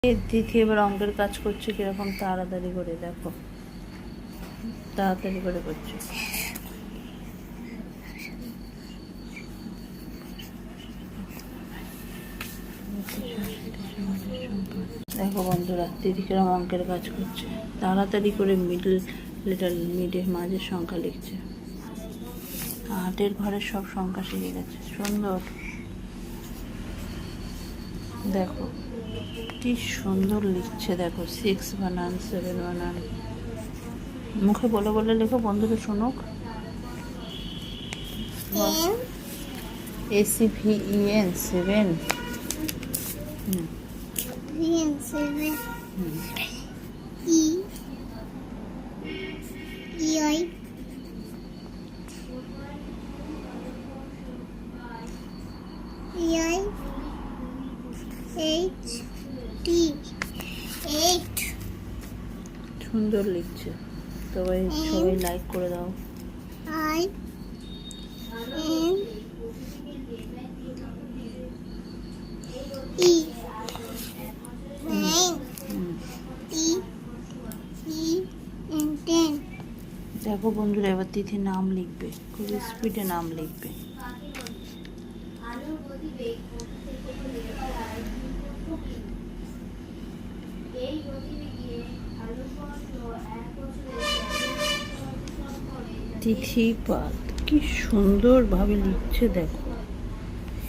তিথি এবার অঙ্কের কাজ করছে কিরকম তাড়াতাড়ি করে, দেখো তাড়াতাড়ি করে করছে। দেখো বন্ধুরা, তিথি কিরকম অঙ্কের কাজ করছে, তাড়াতাড়ি করে মিডের মাঝের সংখ্যা লিখছে। হাটের ঘরের সব সংখ্যা শিখে গেছে, সুন্দর। দেখো কি সুন্দর লিখছে, দেখো 6 বানান, 7 বানান, মুখে বলে বলে লেখো, বন্ধুরা শুনুক। ACVEN 7। সুন্দর লিখছে, সবাই লাইক করে দাও। দেখো বন্ধুরা, এবার তিথির নাম লিখবে, খুব স্পিডে নাম লিখবে। তিথি পাল কি সুন্দর ভাবে লিখছে, দেখো।